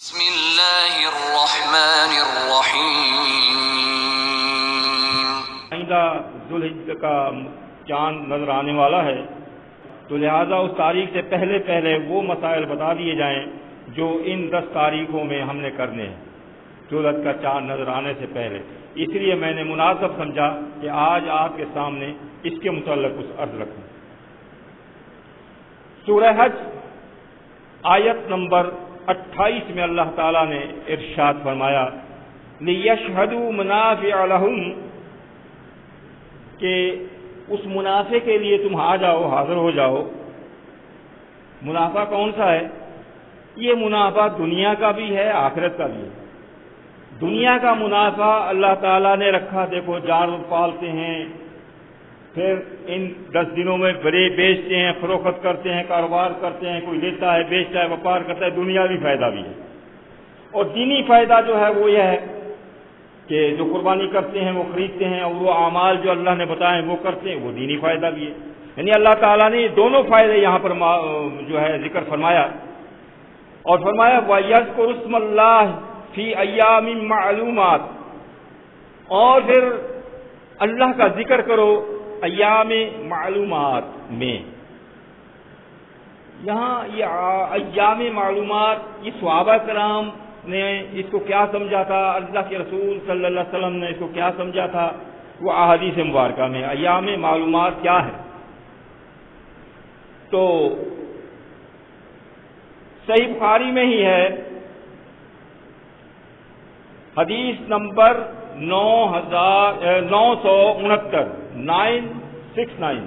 بسم اللہ الرحمن الرحیم۔ آئندہ ذوالحجہ کا چاند نظر آنے والا ہے، تو لہذا اس تاریخ سے پہلے پہلے وہ مسائل بتا دیے جائیں جو ان 10 تاریخوں میں ہم نے کرنے ہیں، ذوالحجہ کا چاند نظر آنے سے پہلے۔ اس لیے میں نے مناسب سمجھا کہ آج آپ کے سامنے اس کے متعلق کچھ عرض رکھوں۔ سورہ حج آیت نمبر 28 میں اللہ تعالیٰ نے ارشاد فرمایا لِيَشْهَدُوا مَنَافِعَ لَهُمْ، کہ اس منافع کے لیے تم آ جاؤ، حاضر ہو جاؤ۔ منافع کون سا ہے؟ یہ منافع دنیا کا بھی ہے، آخرت کا بھی ہے۔ دنیا کا منافع اللہ تعالیٰ نے رکھا، دیکھو جانور پالتے ہیں، پھر ان 10 دنوں میں بڑے بیچتے ہیں، فروخت کرتے ہیں، کاروبار کرتے ہیں، کوئی لیتا ہے، بیچتا ہے، وپار کرتا ہے، دنیاوی فائدہ بھی ہے۔ اور دینی فائدہ جو ہے وہ یہ ہے کہ جو قربانی کرتے ہیں وہ خریدتے ہیں، اور وہ اعمال جو اللہ نے بتائے وہ کرتے ہیں، وہ دینی فائدہ بھی ہے۔ یعنی اللہ تعالیٰ نے دونوں فائدے یہاں پر جو ہے ذکر فرمایا، اور فرمایا وَيَذْكُرُ اسْمَ اللَّهِ فِي أَيَّامٍ مَّعْلُومَاتٍ، اور پھر اللہ کا ذکر کرو ایام معلومات میں۔ یہاں یہ ایام معلومات، یہ صحابہ کرام نے اس کو کیا سمجھا تھا، اللہ کے رسول صلی اللہ علیہ وسلم نے اس کو کیا سمجھا تھا، وہ احادیث مبارکہ میں ایام معلومات کیا ہے۔ تو صحیح بخاری میں ہی ہے، حدیث نمبر 969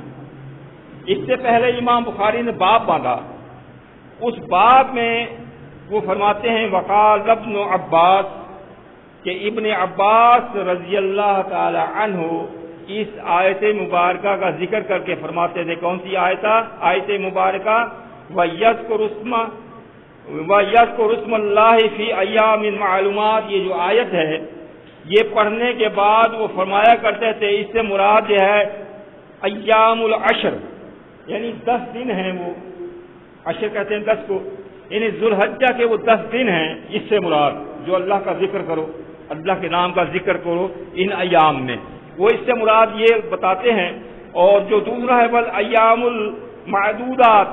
اس سے پہلے امام بخاری نے باب باندھا، اس باب میں وہ فرماتے ہیں وقال ابن عباس، کہ ابن عباس رضی اللہ تعالی عنہ اس آیت مبارکہ کا ذکر کر کے فرماتے تھے۔ کون سی آیت مبارکہ؟ وَيَذْكُرُ اسْمَ اللَّهِ فِي أَيَّامٍ مَّعْلُومَاتٍ، یہ جو آیت ہے یہ پڑھنے کے بعد وہ فرمایا کرتے تھے اس سے مراد یہ ہے ایام العشر، یعنی 10 دن ہیں، وہ عشر کہتے ہیں 10 کو، یعنی ذوالحجہ کے وہ 10 دن ہیں، اس سے مراد جو اللہ کا ذکر کرو، اللہ کے نام کا ذکر کرو ان ایام میں، وہ اس سے مراد یہ بتاتے ہیں۔ اور جو دوسرا ہے بل ایام المعدودات،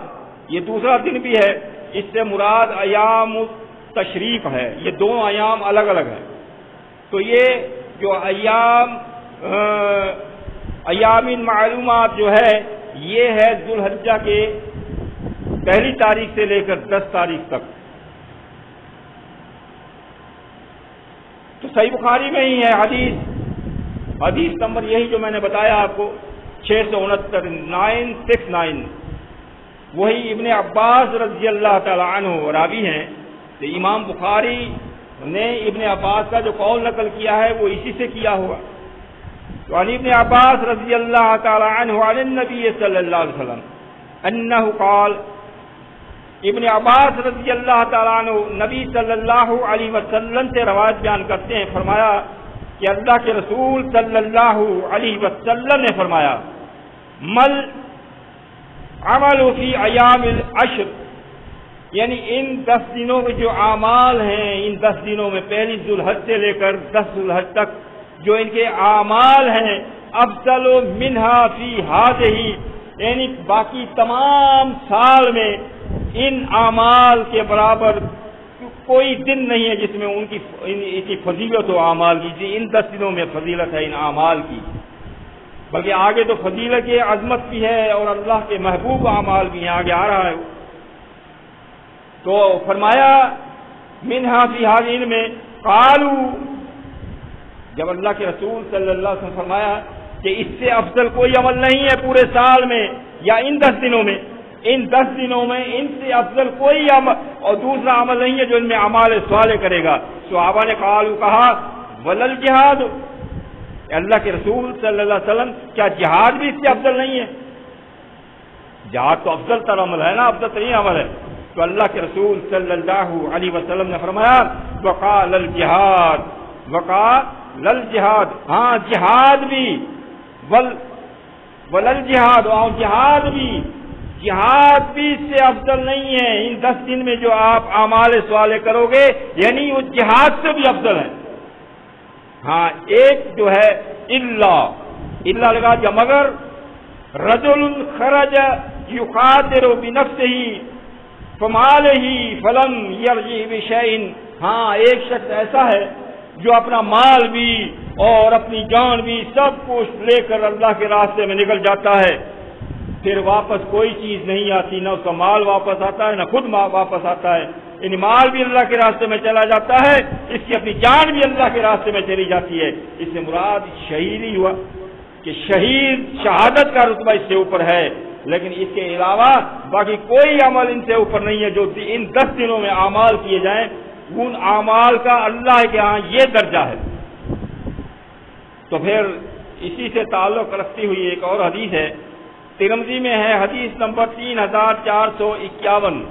یہ دوسرا دن بھی ہے، اس سے مراد ایام تشریف ہے، یہ دونوں ایام الگ الگ ہیں۔ تو یہ جو ایام معلومات جو ہے یہ ہے ذوالحجہ کے پہلی تاریخ سے لے کر 10 تاریخ تک۔ تو صحیح بخاری میں ہی ہے حدیث نمبر یہی جو میں نے بتایا آپ کو 669 وہی ابن عباس رضی اللہ تعالی عنہ راوی ہیں۔ تو امام بخاری نے ابن عباس کا جو قول نقل کیا ہے وہ اسی سے کیا ہوا۔ تو عن ابن عباس رضی اللہ تعالی عنہ عن النبی صلی اللہ علیہ وسلم انہ قال، ابن عباس رضی اللہ تعالی عنہ نبی صلی اللہ علیہ وسلم سے روایت بیان کرتے ہیں، فرمایا کہ اللہ کے رسول صلی اللہ علیہ وسلم نے فرمایا مل عمل فی ایام العشر، یعنی ان 10 دنوں میں جو اعمال ہیں، ان 10 دنوں میں پہلی ذوالحج سے لے کر 10 ذوالحج تک جو ان کے اعمال ہیں، افضل منہا فی ہذہ، یعنی باقی تمام سال میں ان اعمال کے برابر کوئی دن نہیں ہے جس میں ان کی فضیلت ہو اعمال کی۔ ان 10 دنوں میں فضیلت ہے ان اعمال کی، بلکہ آگے تو فضیلت کی عظمت بھی ہے اور اللہ کے محبوب اعمال بھی ہیں، آگے آ رہا ہے۔ تو فرمایا منہا فی ہذہ میں قالو، جب اللہ کے رسول صلی اللہ علیہ وسلم فرمایا کہ اس سے افضل کوئی عمل نہیں ہے پورے سال میں یا ان 10 دنوں میں، ان 10 دنوں میں ان سے افضل کوئی عمل اور دوسرا عمل نہیں ہے جو ان میں اعمال صالح کرے گا۔ صحابہ نے قالو کہا ولل جہاد، اللہ کے رسول صلی اللہ علیہ وسلم کیا جہاد بھی اس سے افضل نہیں ہے؟ جہاد تو افضل تر عمل ہے نا، افضل ترین عمل ہے۔ تو اللہ کے رسول صلی اللہ علیہ وسلم نے فرمایا وقال الجہاد، ہاں جہاد بھی، ولل جہاد، اور جہاد بھی جہاد بھی اس سے افضل نہیں ہے. ان 10 دن میں جو آپ اعمال صالح کرو گے یعنی وہ جہاد سے بھی افضل ہے. ہاں ایک جو ہے اللہ لگا دیا مگر رجل خرج یقاتل بنفسه فماله فلم یرجع بشیء. ہاں ایک شخص ایسا ہے جو اپنا مال بھی اور اپنی جان بھی سب کچھ لے کر اللہ کے راستے میں نکل جاتا ہے، پھر واپس کوئی چیز نہیں آتی، نہ اس کا مال واپس آتا ہے نہ خود واپس آتا ہے. یعنی مال بھی اللہ کے راستے میں چلا جاتا ہے، اس کی اپنی جان بھی اللہ کے راستے میں چلی جاتی ہے. اس سے مراد شہید ہی ہوا کہ شہید شہادت کا رتبہ اس سے اوپر ہے، لیکن اس کے علاوہ باقی کوئی عمل ان سے اوپر نہیں ہے جو ان 10 دنوں میں اعمال کیے جائیں. ان اعمال کا اللہ کے ہاں یہ درجہ ہے. تو پھر اسی سے تعلق رکھتی ہوئی ایک اور حدیث ہے، ترمذی میں ہے، حدیث نمبر 3451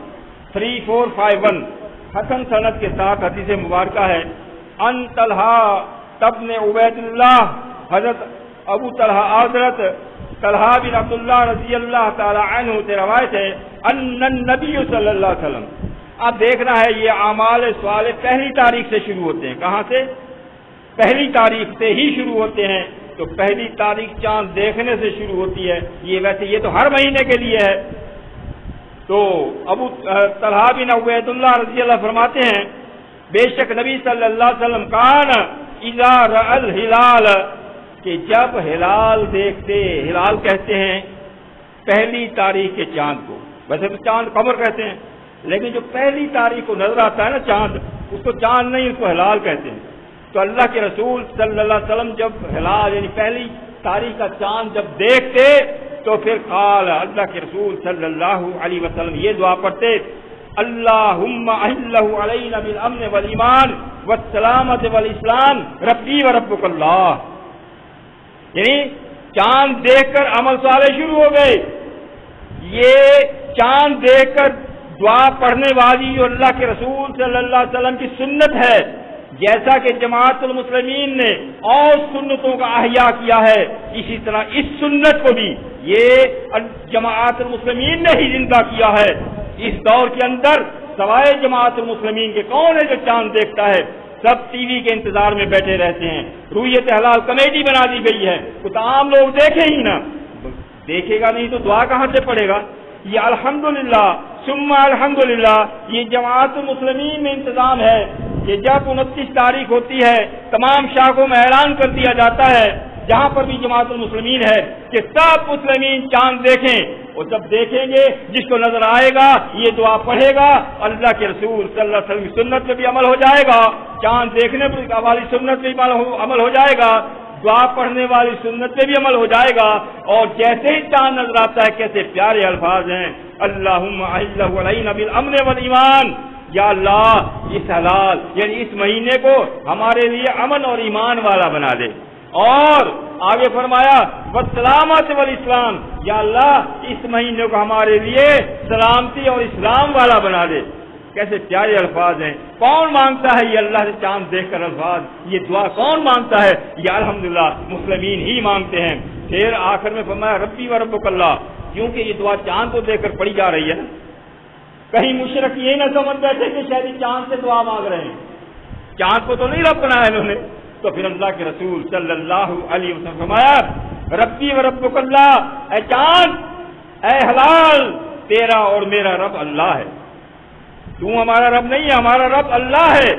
3451 حسن سند کے ساتھ حدیث مبارکہ ہے. ان طلحہ ابن عبید اللہ، حضرت ابو طلحہ حضرت طلحہ بن عبداللہ رضی اللہ تعالی عنہ سے روایت ہے، ان النبی صلی اللہ علیہ وسلم. اب دیکھنا ہے یہ اعمال صالح پہلی تاریخ سے شروع ہوتے ہیں. کہاں سے؟ پہلی تاریخ سے ہی شروع ہوتے ہیں. تو پہلی تاریخ چاند دیکھنے سے شروع ہوتی ہے. یہ ویسے یہ تو ہر مہینے کے لیے ہے. تو ابو طلحہ بن عبید اللہ رضی اللہ فرماتے ہیں بے شک نبی صلی اللہ علیہ وسلم کان اذا رأى الہلال، کہ جب ہلال دیکھتے، ہلال کہتے ہیں پہلی تاریخ کے چاند کو، ویسے تو چاند قمر کہتے ہیں لیکن جو پہلی تاریخ کو نظر آتا ہے نا چاند، اس کو چاند نہیں، اس کو ہلال کہتے ہیں. تو اللہ کے رسول صلی اللہ علیہ وسلم جب ہلال یعنی پہلی تاریخ کا چاند جب دیکھتے تو پھر قال، اللہ کے رسول صلی اللہ علیہ وسلم یہ دعا پڑھتے، اللہم احلہ علینا بالامن والایمان والسلامت والاسلام ربی وربک اللہ. یعنی چاند دیکھ کر عمل صالح شروع ہو گئے. یہ چاند دیکھ کر دعا پڑھنے والی اور اللہ کے رسول صلی اللہ علیہ وسلم کی سنت ہے. جیسا کہ جماعت المسلمین نے اور سنتوں کا احیاء کیا ہے، اسی طرح اس سنت کو بھی یہ جماعت المسلمین نے ہی زندہ کیا ہے. اس دور کے اندر سوائے جماعت المسلمین کے کون ہے جو چاند دیکھتا ہے؟ سب ٹی وی کے انتظار میں بیٹھے رہتے ہیں. رویت حلال کمیٹی بنا دی گئی ہے، تو عام لوگ دیکھیں ہی نہ، دیکھے گا نہیں تو دعا کہاں سے پڑے گا؟ یہ الحمدللہ ثم الحمدللہ یہ جماعت المسلمین میں انتظام ہے کہ جب 29 تاریخ ہوتی ہے تمام شاخوں میں اعلان کر دیا جاتا ہے جہاں پر بھی جماعت المسلمین ہے کہ سب مسلمین چاند دیکھیں، اور جب دیکھیں گے جس کو نظر آئے گا یہ دعا پڑھے گا، اللہ کے رسول صلی اللہ علیہ وسلم کی سنت پہ بھی عمل ہو جائے گا، چاند دیکھنے والی سنت پہ بھی عمل ہو جائے گا، دعا پڑھنے والی سنت پہ بھی عمل ہو جائے گا. اور جیسے ہی چاند نظر آتا ہے کیسے پیارے الفاظ ہیں، اللہم احلہ علینا بالامن والایمان. یا اللہ اس حلال یعنی اس مہینے کو ہمارے لیے امن اور ایمان والا بنا دے. اور آگے فرمایا والسلامت والاسلام، یا اللہ اس مہینے کو ہمارے لیے سلامتی اور اسلام والا بنا دے. کیسے پیارے الفاظ ہیں. کون مانگتا ہے یہ اللہ سے چاند دیکھ کر الفاظ؟ یہ دعا کون مانگتا ہے؟ یہ الحمدللہ مسلمین ہی مانگتے ہیں. پھر آخر میں فرمایا ربی وربک اللہ، کیونکہ یہ دعا چاند کو دیکھ کر پڑھی جا رہی ہے نا. کہیں مشرک یہ نہ سمجھ بیٹھے کہ شاید چاند سے دعا مانگ رہے ہیں، چاند کو تو نہیں رب بنایا انہوں نے. تو پھر اللہ کے رسول صلی اللہ علیہ وسلم فرمایا ربی وربک اللہ، اے چاند اے حلال تیرا اور میرا رب اللہ ہے، تو ہمارا رب نہیں ہے، ہمارا رب اللہ ہے.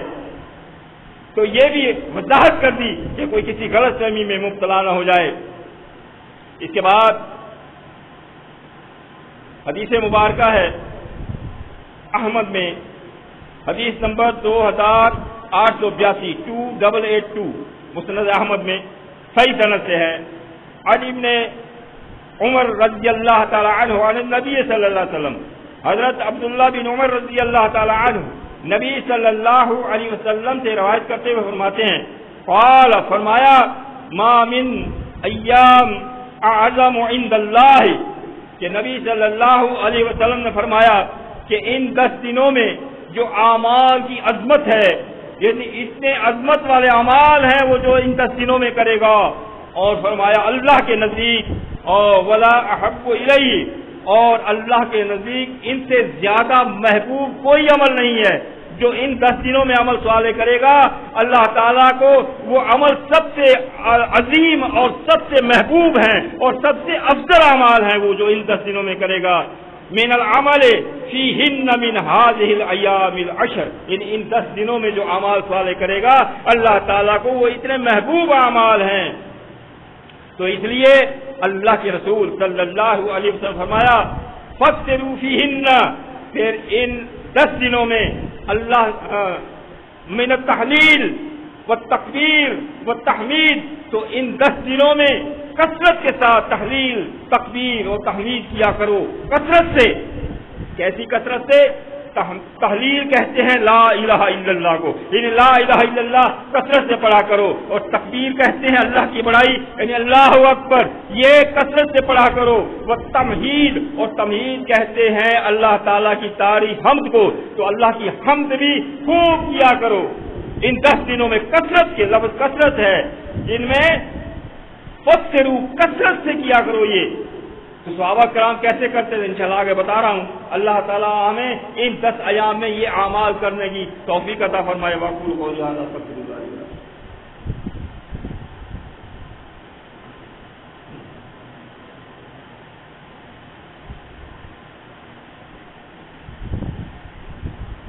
تو یہ بھی وضاحت کر دی کہ کوئی کسی غلط فہمی میں مبتلا نہ ہو جائے. اس کے بعد حدیث مبارکہ ہے احمد میں، حدیث نمبر 2882 2882 مسند احمد میں صحیح سند سے ہے. عن ابن عمر رضی اللہ تعالی عنہ عن النبی صلی اللہ علیہ وسلم، حضرت عبداللہ بن عمر رضی اللہ تعالی عنہ نبی صلی اللہ علیہ وسلم سے روایت کرتے ہوئے فرماتے ہیں قال، فرمایا ما من ایام اعظم عند اللہ، کہ نبی صلی اللہ علیہ وسلم نے فرمایا کہ ان 10 دنوں میں جو اعمال کی عظمت ہے، یعنی اتنے عظمت والے اعمال ہیں وہ جو ان 10 دنوں میں کرے گا. اور فرمایا اللہ کے نزدیک اور ولا احب الیہ اور اللہ کے نزدیک ان سے زیادہ محبوب کوئی عمل نہیں ہے. جو ان 10 دنوں میں عمل صالح کرے گا اللہ تعالیٰ کو وہ عمل سب سے عظیم اور سب سے محبوب ہیں اور سب سے افضل اعمال ہیں وہ جو ان 10 دنوں میں کرے گا. من العمل فیہن من هذه الایام العشر، ان 10 دنوں میں جو اعمال صالح کرے گا اللہ تعالیٰ کو وہ اتنے محبوب اعمال ہیں. تو اس لیے اللہ کے رسول صلی اللہ علیہ وسلم فرمایا فاکثروا فیہن، پھر ان 10 دنوں میں اللہ من التحلیل والتکبیر والتحمید، تو ان 10 دنوں میں کثرت کے ساتھ تحلیل تکبیر اور تحمید کیا کرو. کثرت سے، کیسی کثرت سے؟ تحلیل کہتے ہیں لا الہ الا اللہ کو، یعنی لا الہ الا اللہ کثرت سے پڑھا کرو، اور تکبیر کہتے ہیں اللہ کی بڑائی یعنی اللہ اکبر، یہ کثرت سے پڑھا کرو. وہ تمہید، اور تمہید کہتے ہیں اللہ تعالیٰ کی تعریف حمد کو، تو اللہ کی حمد بھی خوب کیا کرو. ان 10 دنوں میں کثرت کے لفظ کثرت ہے، جن میں فَكْثِرُوا کثرت سے کیا کرو. یہ تو صحابہ کرام کیسے کرتے تھے انشاءاللہ آگے بتا رہا ہوں. اللہ تعالیٰ ہمیں ان 10 ایام میں یہ اعمال کرنے کی توفیق عطا فرمائے. وَقُولُوا قَوْلِي هَٰذَا وَاسْتَغْفِرُوا اللَّهَ لِي وَلَكُمْ.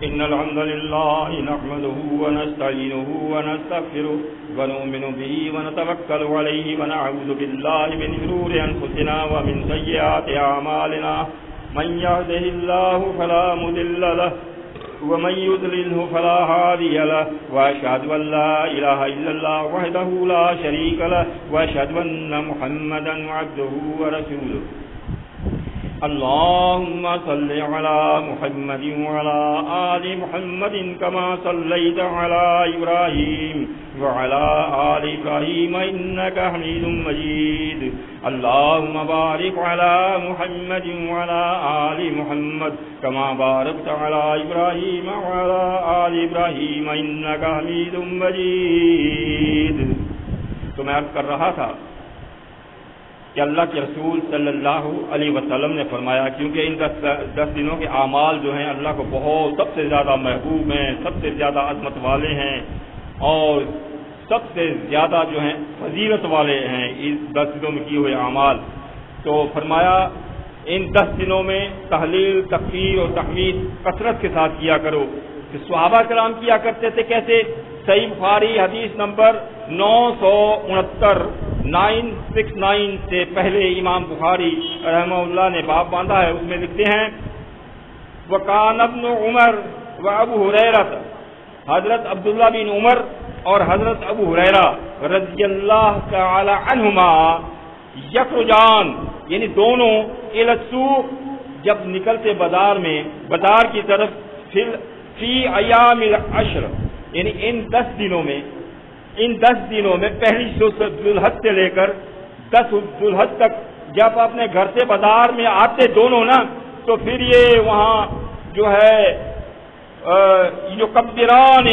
إن الحمد لله نحمده ونستعينه ونستغفره ونؤمن به ونتوكل عليه ونعوذ بالله من شرور أنفسنا ومن سيئات أعمالنا من يهده الله فلا مضل له ومن يضلله فلا هادي له وأشهد أن لا إله إلا الله وحده لا شريك له وأشهد أن محمدا عبده ورسوله. اللهم صل على محمد وعلى آل محمد كما صليت على إبراهيم وعلى آل إبراهيم إنك حميد مجيد. اللهم بارك على محمد وعلى آل محمد كما باركت على إبراهيم وعلى آل إبراهيم إنك حميد مجيد. تو میں عرض کر رہا تھا کہ اللہ کے رسول صلی اللہ علیہ وسلم نے فرمایا کیونکہ ان 10 دنوں کے اعمال جو ہیں اللہ کو بہت سب سے زیادہ محبوب ہیں، سب سے زیادہ عظمت والے ہیں اور سب سے زیادہ جو ہیں فضیلت والے ہیں اس 10 دنوں میں کیے ہوئے اعمال. تو فرمایا ان 10 دنوں میں تحلیل تکبیر اور تحمید کثرت کے ساتھ کیا کرو. کہ صحابہ کرام کیا کرتے تھے کیسے؟ صحیح بخاری حدیث نمبر 969 969 سے پہلے امام بخاری رحمہ اللہ نے باب باندھا ہے، اس میں لکھتے ہیں وَقَانَ ابْنُ عُمَرَ وَأَبُو هُرَيْرَةَ، حضرت عبداللہ بن عمر اور حضرت ابو ہریرہ رضی اللہ تعالی عنہما یخرجان، یعنی دونوں الی السوق، جب نکلتے بازار میں، بازار کی طرف، فی ایام العشر، یعنی ان 10 دنوں میں پہلی ذوالحج سے لے کر 10 ذوالحج تک جب اپنے گھر سے بازار میں آتے دونوں نا، تو پھر یہ وہاں جو ہے یکبران،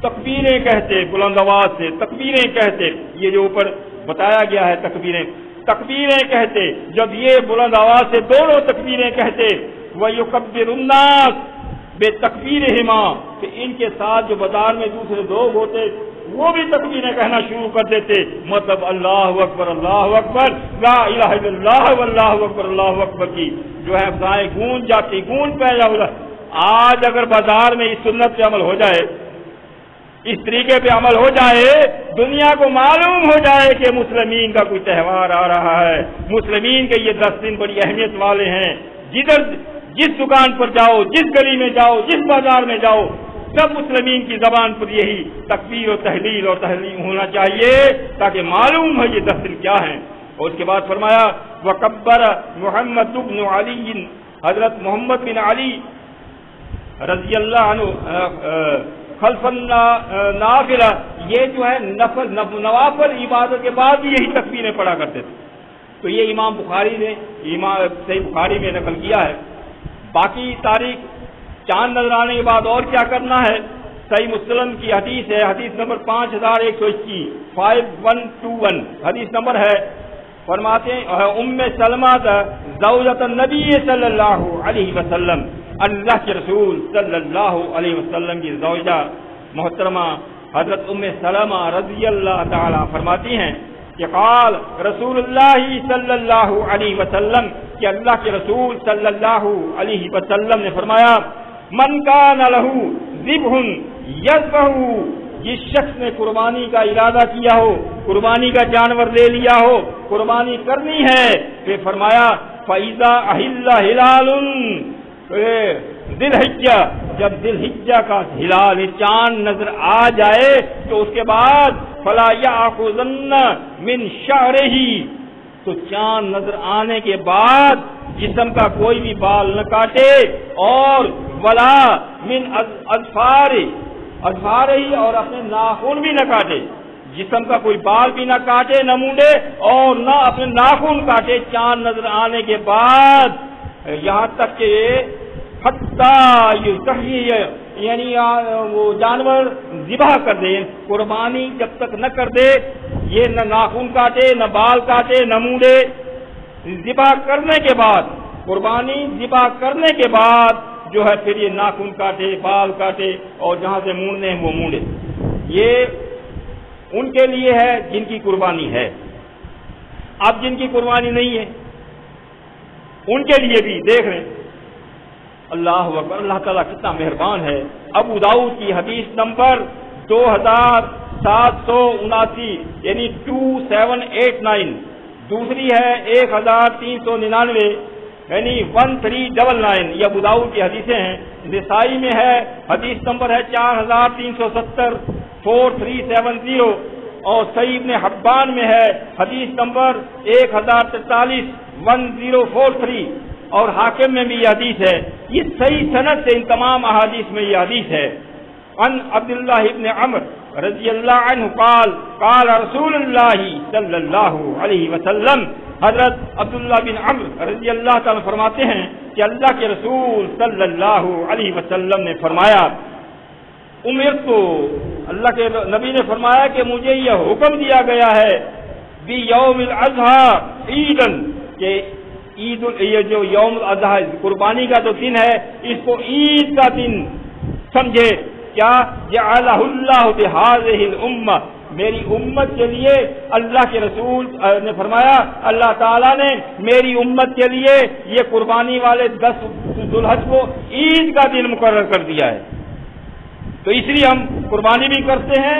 تکبیریں کہتے، بلند آواز سے تکبیریں کہتے. یہ جو اوپر بتایا گیا ہے تکبیریں کہتے، جب یہ بلند آواز سے دونوں تکبیریں کہتے، وَيُكَبِّرُ النَّاسَ بِتَكْبِيرِهِمَا، کہ ان کے ساتھ جو بازار میں دوسرے لوگ ہوتے وہ بھی تکبیریں کہنا شروع کر دیتے، مطلب اللہ اکبر لا الہ الا اللہ واللہ اکبر اللہ اکبر کی جو ہے فضائیں گونج جاتی، گونج پیدا ہو جاتی. آج اگر بازار میں اس سنت پہ عمل ہو جائے، اس طریقے پہ عمل ہو جائے، دنیا کو معلوم ہو جائے کہ مسلمین کا کوئی تہوار آ رہا ہے، مسلمین کے یہ 10 دن بڑی اہمیت والے ہیں، جس دکان پر جاؤ، جس گلی میں جاؤ، جس بازار میں جاؤ، سب مسلمین کی زبان پر یہی تکبیر و تحلیل ہونا چاہیے تاکہ معلوم ہو یہ 10 دن کیا ہیں. اور اس کے بعد فرمایا وکبر محمد بن علی، حضرت محمد بن علی رضی اللہ عنہ خلف النافلہ، یہ جو ہے نوافل عبادت کے بعد بھی یہی تکبیریں پڑھا کرتے تھے. تو یہ امام بخاری نے صحیح بخاری میں نقل کیا ہے. باقی تاریخ چاند نظر آنے کے بعد اور کیا کرنا ہے؟ صحیح مسلم کی حدیث ہے، حدیث نمبر 5121 5121 حدیث نمبر ہے. فرماتے ہیں ام سلمہ زوجۃ النبی صلی اللہ علیہ وسلم، اللہ کے رسول صلی اللہ علیہ وسلم کی زوجہ محترمہ حضرت ام سلمہ رضی اللہ تعالی فرماتی ہیں کہ قال رسول اللہ صلی اللہ علیہ وسلم، کہ اللہ کے رسول صلی اللہ علیہ وسلم نے فرمایا من کان لہ ذبح یذبح، جس شخص نے قربانی کا ارادہ کیا ہو، قربانی کا جانور لے لیا ہو، قربانی کرنی ہے، پھر فرمایا فَإِذَا أَحِلَّ هِلَالٌ ذی الحجہ، جب ذی الحجہ کا ہلال چاند نظر آ جائے تو اس کے بعد فَلَا يَأْخُذَنَّ مِنْ شَعْرِهِ، تو چاند نظر آنے کے بعد جسم کا کوئی بھی بال نہ کاٹے، اور ولا من اظفار ہی، اور اپنے ناخن بھی نہ کاٹے، جسم کا کوئی بال بھی نہ کاٹے، نہ مونڈے، اور نہ اپنے ناخن کاٹے چاند نظر آنے کے بعد، یہاں تک کہ یعنی وہ جانور ذبح کر دے، قربانی جب تک نہ کر دے، یہ نہ ناخن کاٹے، نہ بال کاٹے، نہ مونڈے، ذبح کرنے کے بعد، قربانی ذبح کرنے کے بعد جو ہے پھر یہ ناخن کاٹے، بال کاٹے، اور جہاں سے مونڈنے ہیں وہ مونڈے۔ یہ ان کے لیے ہے جن کی قربانی ہے۔ اب جن کی قربانی نہیں ہے ان کے لیے بھی دیکھ رہے ہیں، اللہ اکبر، اللہ تعالیٰ کتنا مہربان ہے۔ ابو داؤد کی حدیث نمبر 2779 یعنی 2789، دوسری ہے 1399 یعنی 1399، یہ ابو داؤد کی حدیثیں ہیں۔ نسائی میں ہے حدیث نمبر ہے 4370 4370، اور صحیح ابن حبان میں ہے حدیث نمبر 1043 1043، اور حاکم میں بھی یہ حدیث ہے۔ یہ صحیح سند سے ان تمام احادیث میں یہ حدیث ہے۔ عن عبداللہ ابن عمر رضی اللہ عنہ قال قال رسول اللہ صلی اللہ علیہ وسلم، حضرت عبداللہ بن عمر رضی اللہ تعالیٰ فرماتے ہیں کہ اللہ کے رسول صلی اللہ علیہ وسلم نے فرمایا امرت، اللہ کے نبی نے فرمایا کہ مجھے یہ حکم دیا گیا ہے بیوم الاضحیٰ عیدن، کہ عید، یہ جو یوم الاضحیٰ قربانی کا جو دن ہے اس کو عید کا دن سمجھے۔ کیا جعلہ اللہ بہذہ الامہ، میری امت کے لیے اللہ کے رسول نے فرمایا اللہ تعالیٰ نے میری امت کے لیے یہ قربانی والے 10 ذی الحجہ کو عید کا دن مقرر کر دیا ہے، تو اس لیے ہم قربانی بھی کرتے ہیں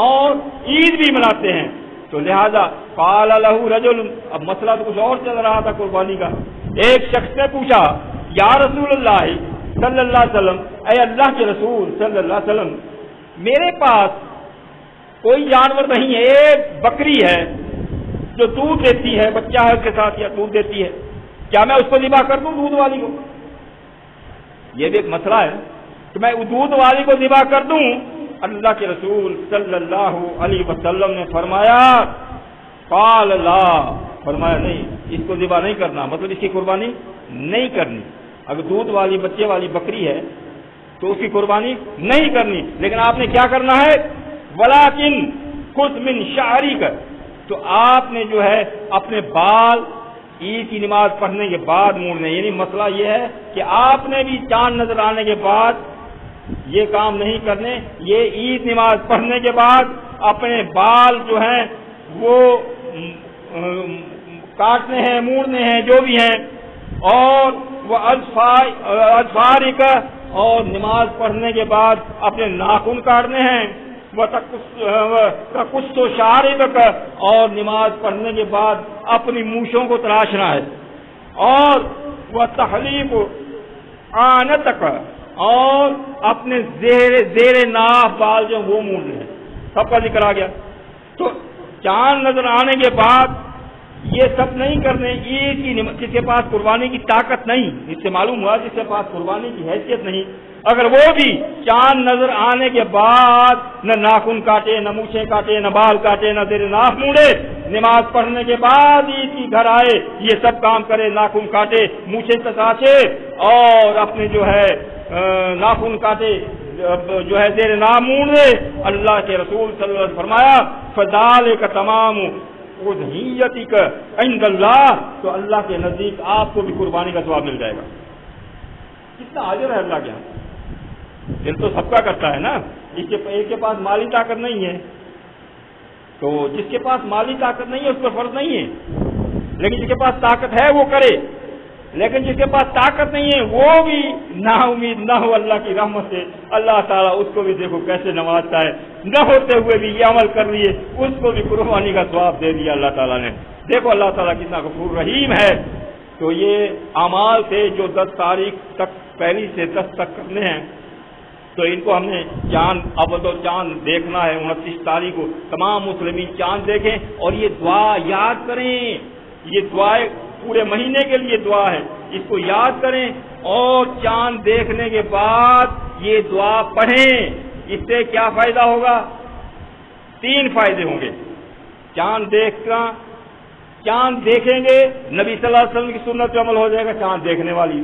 اور عید بھی مناتے ہیں۔ تو لہذا قال لہ رجل، اب مسئلہ تو کچھ اور چل رہا تھا قربانی کا، ایک شخص نے پوچھا یا رسول اللہ صلی اللہ علیہ وسلم، اے اللہ کے رسول صلی اللہ علیہ وسلم، میرے پاس کوئی جانور نہیں ہے، ایک بکری ہے جو دودھ دیتی ہے، بچہ ہے اس کے ساتھ یا دودھ دیتی ہے، کیا میں اس کو ذبح کر دوں دودھ والی کو؟ یہ بھی ایک مسئلہ ہے کہ میں دودھ والی کو ذبح کر دوں۔ اللہ کے رسول صلی اللہ علیہ وسلم نے فرمایا قال لا، فرمایا نہیں، اس کو ذبح نہیں کرنا، مطلب اس کی قربانی نہیں کرنی۔ اگر دودھ والی بچے والی بکری ہے تو اس کی قربانی نہیں کرنی، لیکن آپ نے کیا کرنا ہے ولیکن خذ من شعرک، تو آپ نے جو ہے اپنے بال عید کی نماز پڑھنے کے بعد موڑنے، یعنی مسئلہ یہ ہے کہ آپ نے بھی چاند نظر آنے کے بعد یہ کام نہیں کرنے، یہ عید نماز پڑھنے کے بعد اپنے بال جو ہیں وہ کاٹنے ہیں، موڑنے ہیں، جو بھی ہیں، اور وہ اظفارک، اور نماز پڑھنے کے بعد اپنے ناخن کاٹنے ہیں، وَتَقُصُّ شَارِبَكَ، اور نماز پڑھنے کے بعد اپنی مونچھوں کو تراشنا ہے، اور وَتَحْلِيقُ عَانَتَكَ، اور اپنے زیر ناف بال جو وہ موڑنے ہیں، سب کا ذکر آ گیا۔ تو چاند نظر آنے کے بعد یہ سب نہیں کرنے، عید کی جس کے پاس قربانی کی طاقت نہیں، اس سے معلوم ہوا جس کے پاس قربانی کی حیثیت نہیں، اگر وہ بھی چاند نظر آنے کے بعد نہ ناخن کاٹے، نہ مونچھیں کاٹے، نہ بال کاٹے، نہ زیر ناف موڑے، نماز پڑھنے کے بعد عید کی گھر آئے، یہ سب کام کرے، ناخن کاٹے، مونچھیں تراشے، اور اپنے جو ہے ناخن کاٹے، جو ہے زیر ناف موڑ دے، اللہ کے رسول صلی اللہ علیہ وسلم فرمایا فذالک تمام اضحیتک عند اللہ، تو اللہ کے نزدیک آپ کو بھی قربانی کا ثواب مل جائے گا۔ کتنا اجر ہے اللہ کے یہاں۔ دل تو سب کا کرتا ہے نا، ایک کے پاس مالی طاقت نہیں ہے، تو جس کے پاس مالی طاقت نہیں ہے اس پر فرض نہیں ہے، لیکن جس کے پاس طاقت ہے وہ کرے۔ لیکن جس کے پاس طاقت نہیں ہے وہ بھی نا امید نہ ہو اللہ کی رحمت سے، اللہ تعالیٰ اس کو بھی دیکھو کیسے نوازتا ہے، نہ ہوتے ہوئے بھی یہ عمل کر لیے، اس کو بھی قربانی کا ثواب دے دیا اللہ تعالیٰ نے۔ دیکھو اللہ تعالیٰ کتنا غفور رحیم ہے۔ تو یہ اعمال تھے جو 10 تاریخ تک، پہلی سے 10 تک کرنے ہیں، تو ان کو ہم نے چاند، اب تو چاند دیکھنا ہے 29 تاریخ کو، تمام مسلمین چاند دیکھیں اور یہ دعا یاد کریں۔ یہ دعائیں پورے مہینے کے لیے دعا ہے، اس کو یاد کریں اور چاند دیکھنے کے بعد یہ دعا پڑھیں۔ اس سے کیا فائدہ ہوگا؟ 3 فائدے ہوں گے۔ چاند دیکھیں گے، نبی صلی اللہ علیہ وسلم کی سنت پہ عمل ہو جائے گا، چاند دیکھنے والی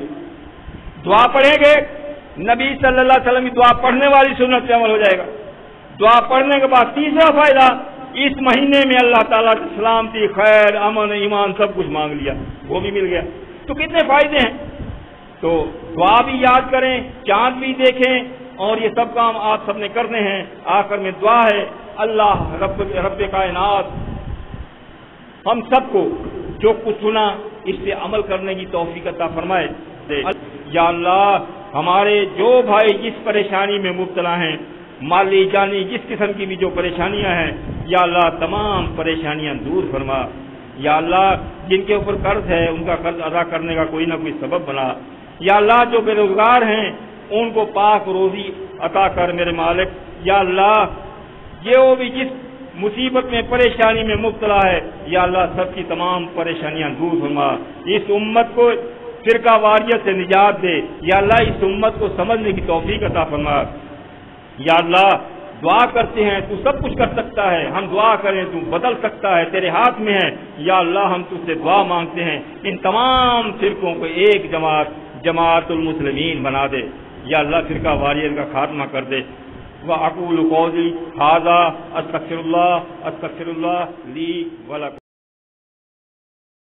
دعا پڑھیں گے، نبی صلی اللہ علیہ وسلم کی دعا پڑھنے والی سنت پہ عمل ہو جائے گا۔ دعا پڑھنے کے بعد تیسرا فائدہ، اس مہینے میں اللہ تعالیٰ کی سلامتی، خیر، امن، ایمان سب کچھ مانگ لیا، وہ بھی مل گیا۔ تو کتنے فائدے ہیں؟ تو دعا بھی یاد کریں، چاند بھی دیکھیں، اور یہ سب کام آپ سب نے کرنے ہیں۔ آخر میں دعا ہے، اللہ رب کائنات ہم سب کو جو کچھ سنا اس سے عمل کرنے کی توفیق عطا فرمائے۔ یا اللہ ہمارے جو بھائی جس پریشانی میں مبتلا ہیں، مالی جانی جس قسم کی بھی جو پریشانیاں ہیں، یا اللہ تمام پریشانیاں دور فرما۔ یا اللہ جن کے اوپر قرض ہے ان کا قرض ادا کرنے کا کوئی نہ کوئی سبب بنا۔ یا اللہ جو بے روزگار ہیں ان کو پاک روزی عطا کر میرے مالک۔ یا اللہ یہ وہ بھی جس مصیبت میں، پریشانی میں مبتلا ہے، یا اللہ سب کی تمام پریشانیاں دور فرما۔ اس امت کو فرقہ واریت سے نجات دے، یا اللہ اس امت کو سمجھنے کی توفیق عطا فرما۔ یا اللہ دعا کرتے ہیں، تو سب کچھ کر سکتا ہے، ہم دعا کریں تو بدل سکتا ہے، تیرے ہاتھ میں ہے۔ یا اللہ ہم تجھ سے دعا مانگتے ہیں، ان تمام فرقوں کو ایک جماعت المسلمین بنا دے۔ یا اللہ فرقہ واریت کا خاتمہ کر دے۔ وَأَقُولُ قَوْلِي هَذَا أَسْتَغْفِرُ اللَّهَ لِي وَلَكُمْ۔